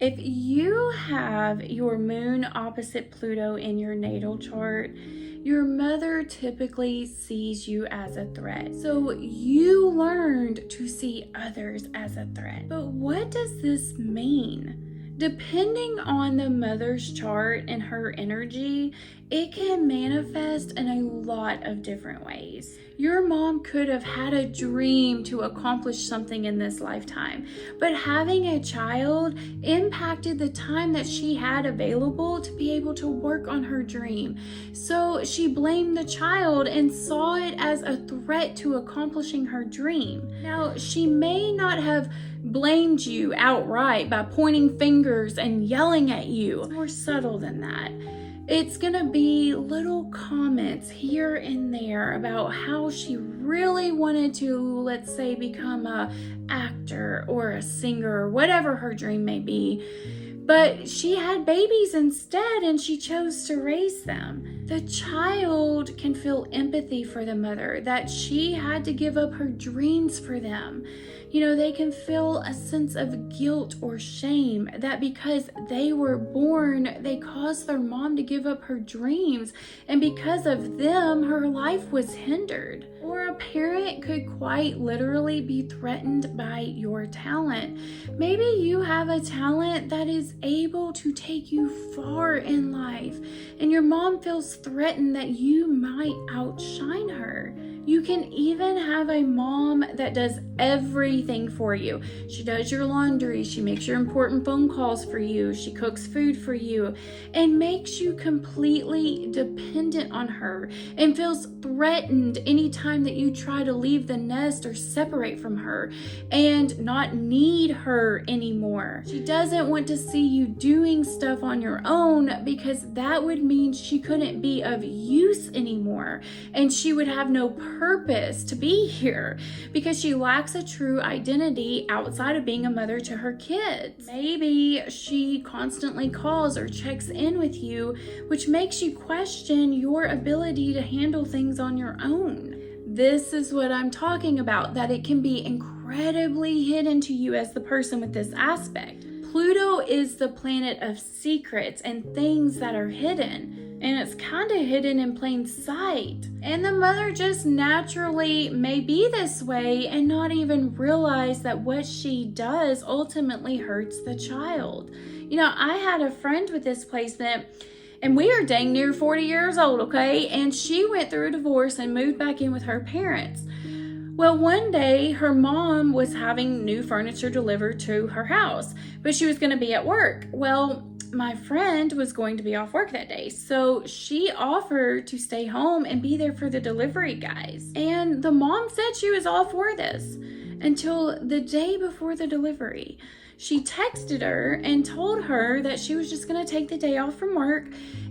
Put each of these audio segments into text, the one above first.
If you have your moon opposite Pluto in your natal chart, your mother typically sees you as a threat. So you learned to see others as a threat. But what does this mean? Depending on the mother's chart and her energy, it can manifest in a lot of different ways. Your mom could have had a dream to accomplish something in this lifetime, but having a child impacted the time that she had available to be able to work on her dream. So she blamed the child and saw it as a threat to accomplishing her dream. Now, she may not have blamed you outright by pointing fingers and yelling at you. It's more subtle than that. It's gonna be little comments here and there about how she really wanted to, let's say, become an actor or a singer or whatever her dream may be. But she had babies instead and she chose to raise them. The child can feel empathy for the mother, that she had to give up her dreams for them. They can feel a sense of guilt or shame that because they were born, they caused their mom to give up her dreams. And because of them, her life was hindered. Or a parent could quite literally be threatened by your talent. Maybe you have a talent that is able to take you far in life, and your mom feels threatened that you might outshine her. You can even have a mom that does everything for you. She does your laundry, she makes your important phone calls for you, she cooks food for you, and makes you completely dependent on her and feels threatened anytime that you try to leave the nest or separate from her and not need her anymore. She doesn't want to see you doing stuff on your own because that would mean she couldn't be of use anymore and she would have no purpose to be here because she lacks a true identity outside of being a mother to her kids. Maybe she constantly calls or checks in with you, which makes you question your ability to handle things on your own. This is what I'm talking about, that it can be incredibly hidden to you as the person with this aspect. Pluto is the planet of secrets and things that are hidden. And it's kind of hidden in plain sight. And the mother just naturally may be this way and not even realize that what she does ultimately hurts the child. I had a friend with this placement, and we are dang near 40 years old, okay? And she went through a divorce and moved back in with her parents. Well, one day her mom was having new furniture delivered to her house, but she was going to be at work. Well, my friend was going to be off work that day, so she offered to stay home and be there for the delivery guys. And the mom said she was all for this until the day before the delivery. She texted her and told her that she was just going to take the day off from work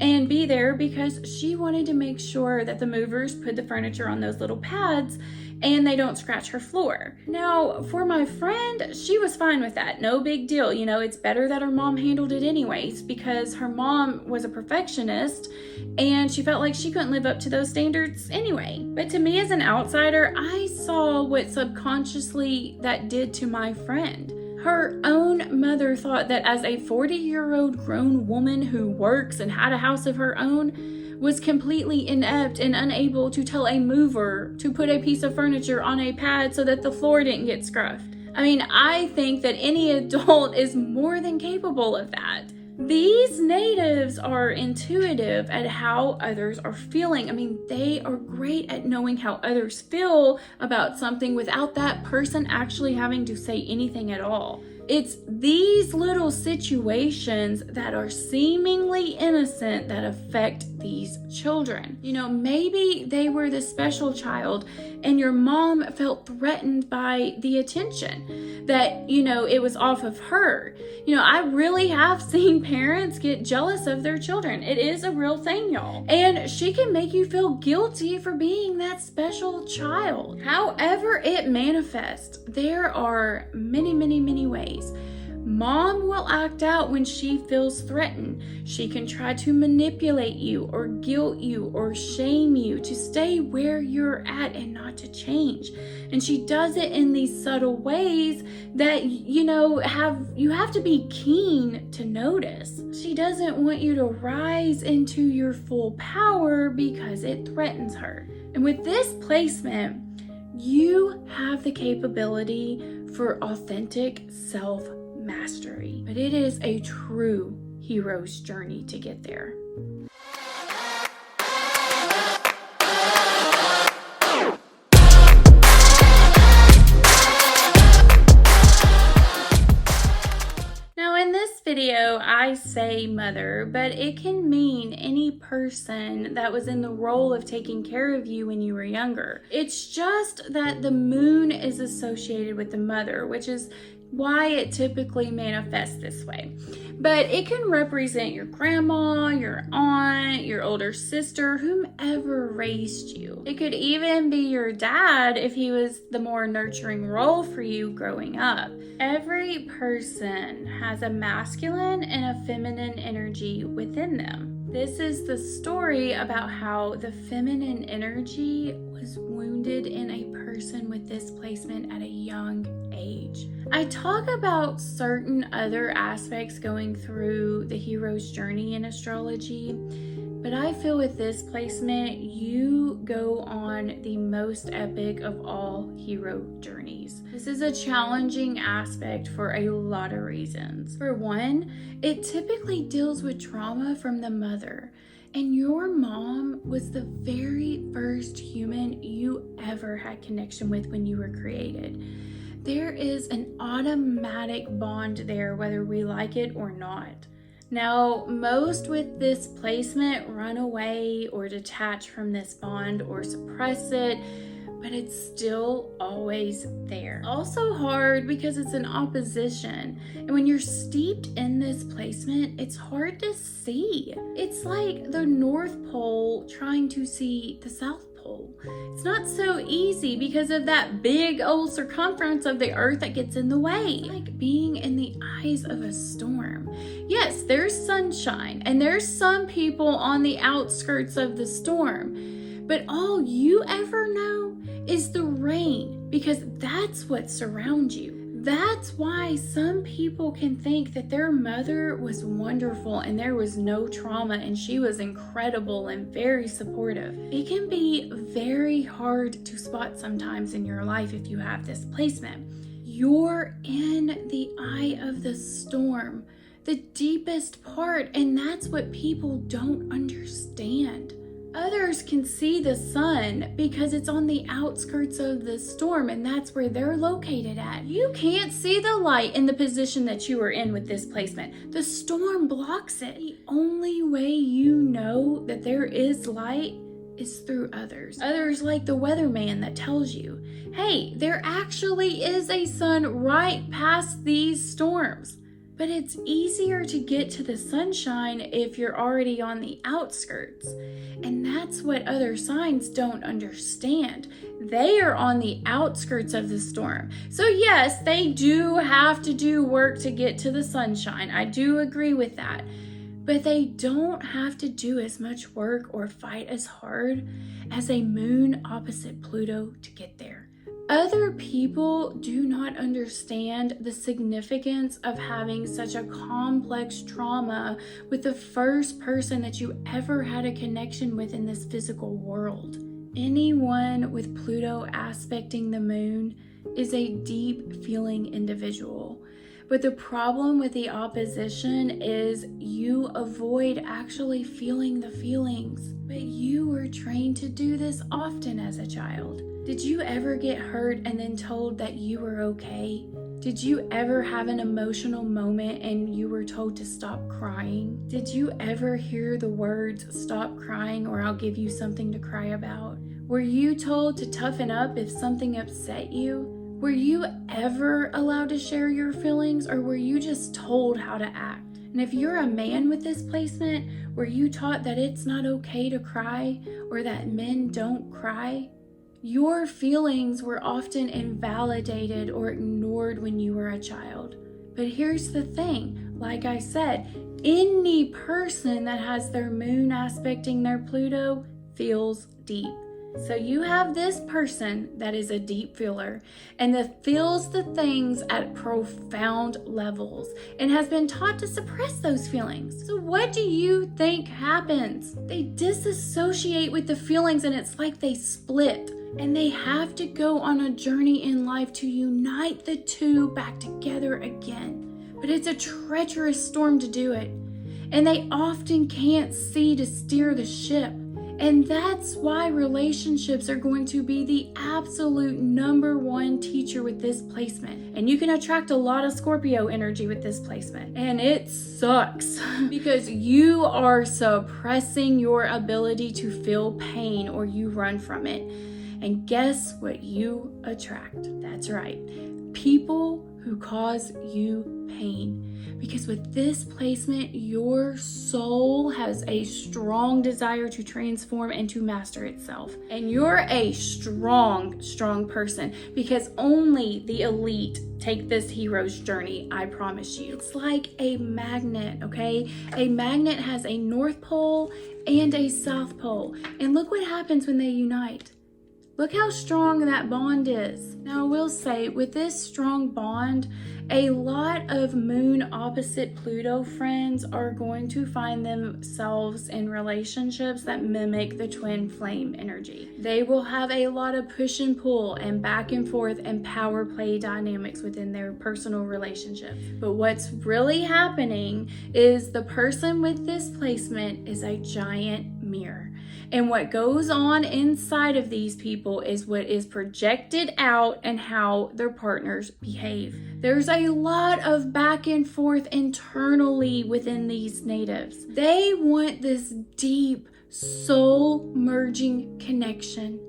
and be there because she wanted to make sure that the movers put the furniture on those little pads and they don't scratch her floor. Now, for my friend, she was fine with that. No big deal. It's better that her mom handled it anyways because her mom was a perfectionist and she felt like she couldn't live up to those standards anyway. But to me as an outsider, I saw what subconsciously that did to my friend. Her own mother thought that as a 40-year-old grown woman who works and had a house of her own, was completely inept and unable to tell a mover to put a piece of furniture on a pad so that the floor didn't get scruffed. I think that any adult is more than capable of that. These natives are intuitive at how others are feeling. They are great at knowing how others feel about something without that person actually having to say anything at all. It's these little situations that are seemingly innocent that affect these children. Maybe they were the special child and your mom felt threatened by the attention that, it was off of her. I really have seen parents get jealous of their children. It is a real thing, y'all. And she can make you feel guilty for being that special child. However it manifests, there are many, many, many ways. Mom will act out when she feels threatened. She can try to manipulate you or guilt you or shame you to stay where you're at and not to change. And she does it in these subtle ways that, you have to be keen to notice. She doesn't want you to rise into your full power because it threatens her. And with this placement, you have the capability for authentic self-mastery, but it is a true hero's journey to get there. Now in this video, I say mother, but it can mean any person that was in the role of taking care of you when you were younger. It's just that the moon is associated with the mother, which is why it typically manifests this way. But it can represent your grandma, your aunt, your older sister, whomever raised you. It could even be your dad if he was the more nurturing role for you growing up. Every person has a masculine and a feminine energy within them. This is the story about how the feminine energy was wounded in a person with this placement at a young age. I talk about certain other aspects going through the hero's journey in astrology, but I feel with this placement, you go on the most epic of all hero journeys. This is a challenging aspect for a lot of reasons. For one, it typically deals with trauma from the mother. And your mom was the very first human you ever had connection with when you were created. There is an automatic bond there, whether we like it or not. Now, most with this placement run away or detach from this bond or suppress it, but it's still always there. Also hard because it's an opposition. And when you're steeped in this placement, it's hard to see. It's like the North Pole trying to see the South Pole. It's not so easy because of that big old circumference of the earth that gets in the way. It's like being in the eyes of a storm. Yes, there's sunshine and there's some people on the outskirts of the storm, but all you ever know is the rain because that's what surrounds you. That's why some people can think that their mother was wonderful and there was no trauma and she was incredible and very supportive. It can be very hard to spot sometimes in your life if you have this placement. You're in the eye of the storm, the deepest part, and that's what people don't understand. Others can see the sun because it's on the outskirts of the storm and that's where they're located at. You can't see the light in the position that you are in with this placement. The storm blocks it. The only way you know that there is light is through others. Others like the weatherman that tells you, hey, there actually is a sun right past these storms. But it's easier to get to the sunshine if you're already on the outskirts. And that's what other signs don't understand. They are on the outskirts of the storm. So yes, they do have to do work to get to the sunshine. I do agree with that. But they don't have to do as much work or fight as hard as a moon opposite Pluto to get there. Other people do not understand the significance of having such a complex trauma with the first person that you ever had a connection with in this physical world. Anyone with Pluto aspecting the moon is a deep feeling individual. But the problem with the opposition is you avoid actually feeling the feelings. But you were trained to do this often as a child. Did you ever get hurt and then told that you were okay? Did you ever have an emotional moment and you were told to stop crying? Did you ever hear the words, stop crying or I'll give you something to cry about? Were you told to toughen up if something upset you? Were you ever allowed to share your feelings or were you just told how to act? And if you're a man with this placement, were you taught that it's not okay to cry or that men don't cry? Your feelings were often invalidated or ignored when you were a child. But here's the thing, like I said, any person that has their moon aspecting their Pluto feels deep. So you have this person that is a deep feeler and that feels the things at profound levels and has been taught to suppress those feelings. So what do you think happens? They disassociate with the feelings, and it's like they split. And they have to go on a journey in life to unite the two back together again. But it's a treacherous storm to do it. And they often can't see to steer the ship. And that's why relationships are going to be the absolute #1 teacher with this placement. And you can attract a lot of Scorpio energy with this placement. And it sucks because you are suppressing your ability to feel pain, or you run from it. And guess what you attract? That's right. People who cause you pain. Because with this placement, your soul has a strong desire to transform and to master itself. And you're a strong person, because only the elite take this hero's journey, I promise you. It's like a magnet, okay? A magnet has a North Pole and a South Pole. And look what happens when they unite. Look how strong that bond is. Now, I will say, with this strong bond, a lot of moon opposite Pluto friends are going to find themselves in relationships that mimic the twin flame energy. They will have a lot of push and pull and back and forth and power play dynamics within their personal relationships. But what's really happening is the person with this placement is a giant mirror. And what goes on inside of these people is what is projected out and how their partners behave. There's a lot of back and forth internally within these natives. They want this deep soul merging connection,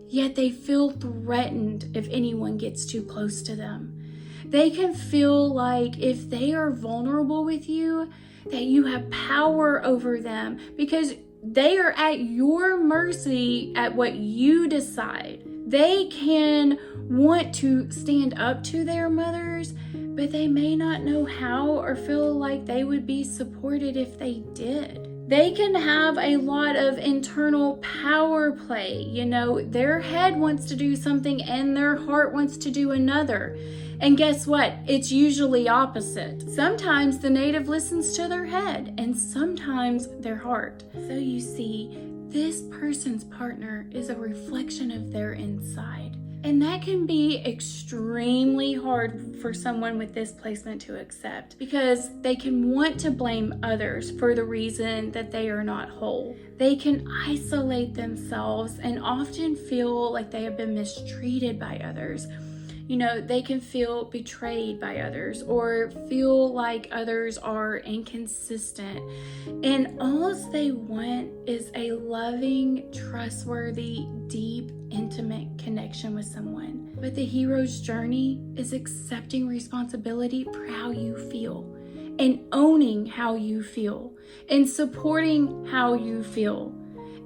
yet they feel threatened if anyone gets too close to them. They can feel like if they are vulnerable with you, that you have power over them, because they are at your mercy at what you decide. They can want to stand up to their mothers, but they may not know how or feel like they would be supported if they did. They can have a lot of internal power play. You know, their head wants to do something and their heart wants to do another. And guess what? It's usually opposite. Sometimes the native listens to their head and sometimes their heart. So you see, this person's partner is a reflection of their inside. And that can be extremely hard for someone with this placement to accept, because they can want to blame others for the reason that they are not whole. They can isolate themselves and often feel like they have been mistreated by others. You know, they can feel betrayed by others or feel like others are inconsistent. And all they want is a loving, trustworthy, deep, intimate connection with someone. But the hero's journey is accepting responsibility for how you feel and owning how you feel and supporting how you feel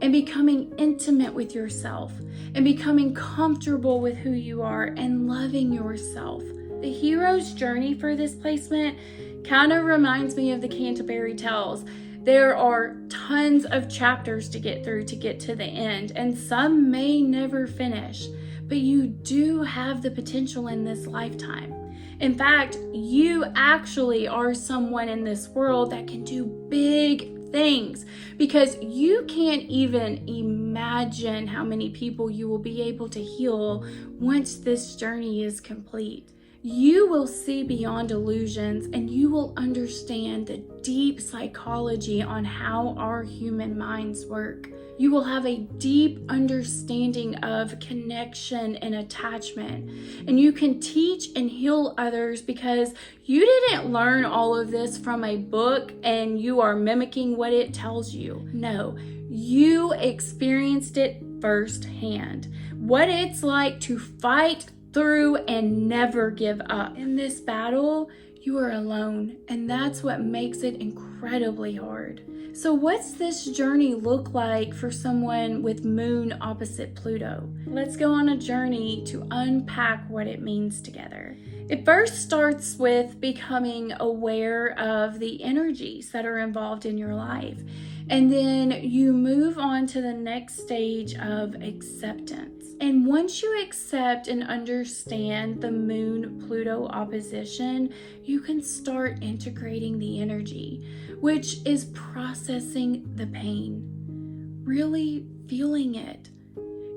and becoming intimate with yourself and becoming comfortable with who you are and loving yourself. The hero's journey for this placement kind of reminds me of the Canterbury Tales. There are tons of chapters to get through to get to the end, and some may never finish, but you do have the potential in this lifetime. In fact, you actually are someone in this world that can do big things, because you can't even imagine how many people you will be able to heal once this journey is complete. You will see beyond illusions, and you will understand the deep psychology on how our human minds work. You will have a deep understanding of connection and attachment, and you can teach and heal others because you didn't learn all of this from a book and you are mimicking what it tells you. No, you experienced it firsthand. What it's like to fight through and never give up. In this battle, you are alone, and that's what makes it incredibly hard. So what's this journey look like for someone with moon opposite Pluto? Let's go on a journey to unpack what it means together. It first starts with becoming aware of the energies that are involved in your life. And then you move on to the next stage of acceptance. And once you accept and understand the Moon-Pluto opposition, you can start integrating the energy, which is processing the pain, really feeling it.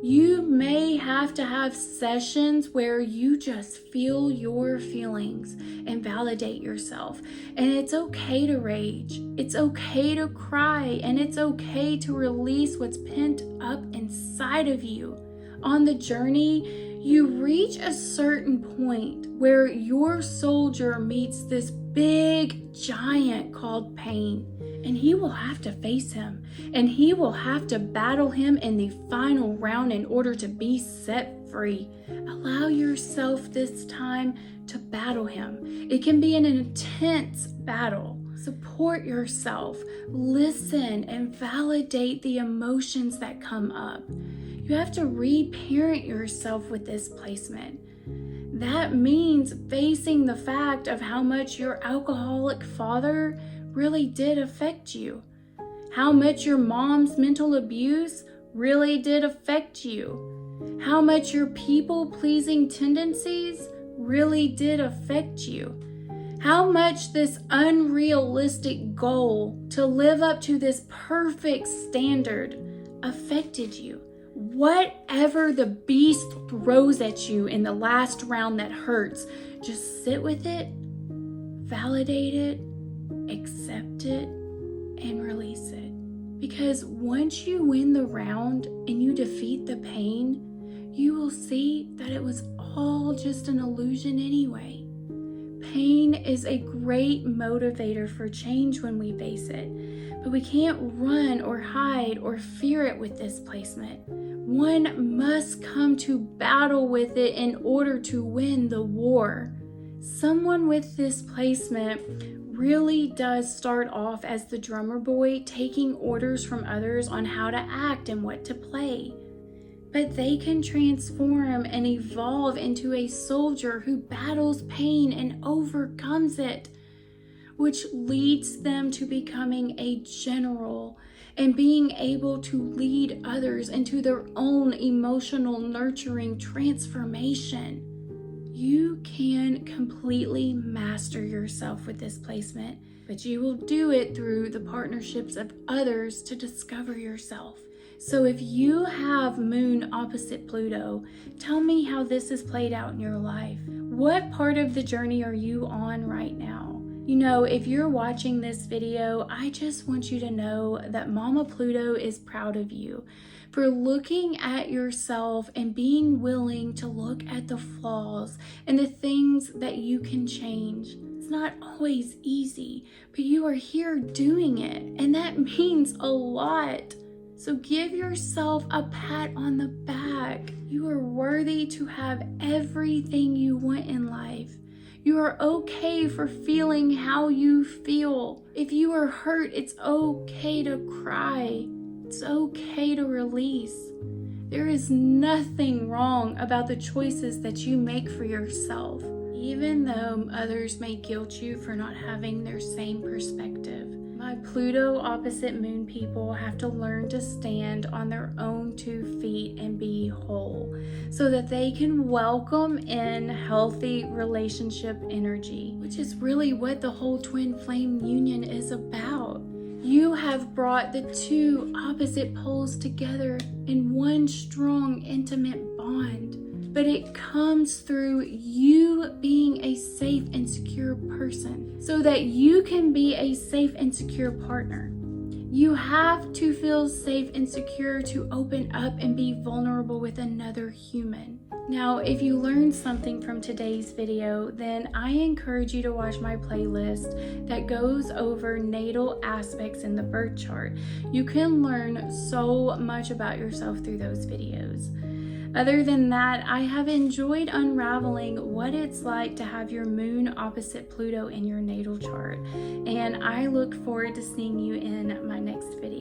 You may have to have sessions where you just feel your feelings and validate yourself. And it's okay to rage. It's okay to cry. And it's okay to release what's pent up inside of you. On the journey, you reach a certain point where your soldier meets this big giant called pain. And he will have to face him, and he will have to battle him in the final round in order to be set free. Allow yourself this time to battle him. It can be an intense battle. Support yourself, listen, and validate the emotions that come up. You have to reparent yourself with this placement. That means facing the fact of how much your alcoholic father really did affect you. How much your mom's mental abuse really did affect you. How much your people-pleasing tendencies really did affect you. How much this unrealistic goal to live up to this perfect standard affected you. Whatever the beast throws at you in the last round that hurts, just sit with it, validate it, accept it, and release it. Because once you win the round and you defeat the pain, you will see that it was all just an illusion anyway. Pain is a great motivator for change when we face it, but we can't run or hide or fear it with this placement. One must come to battle with it in order to win the war. Someone with this placement really does start off as the drummer boy, taking orders from others on how to act and what to play. But they can transform and evolve into a soldier who battles pain and overcomes it, which leads them to becoming a general and being able to lead others into their own emotional nurturing transformation. You can completely master yourself with this placement, but you will do it through the partnerships of others to discover yourself. So if you have Moon opposite Pluto, tell me how this has played out in your life. What part of the journey are you on right now? You know, if you're watching this video, I just want you to know that Mama Pluto is proud of you for looking at yourself and being willing to look at the flaws and the things that you can change. It's not always easy, but you are here doing it, and that means a lot. So give yourself a pat on the back. You are worthy to have everything you want in life. You are okay for feeling how you feel. If you are hurt, it's okay to cry. It's okay to release. There is nothing wrong about the choices that you make for yourself, even though others may guilt you for not having their same perspective. My Pluto opposite moon people have to learn to stand on their own 2 feet and be whole so that they can welcome in healthy relationship energy, which is really what the whole twin flame union is about. You have brought the 2 opposite poles together in one strong, intimate bond. But it comes through you being a safe and secure person so that you can be a safe and secure partner. You have to feel safe and secure to open up and be vulnerable with another human. Now, if you learned something from today's video, then I encourage you to watch my playlist that goes over natal aspects in the birth chart. You can learn so much about yourself through those videos. Other than that, I have enjoyed unraveling what it's like to have your moon opposite Pluto in your natal chart, and I look forward to seeing you in my next video.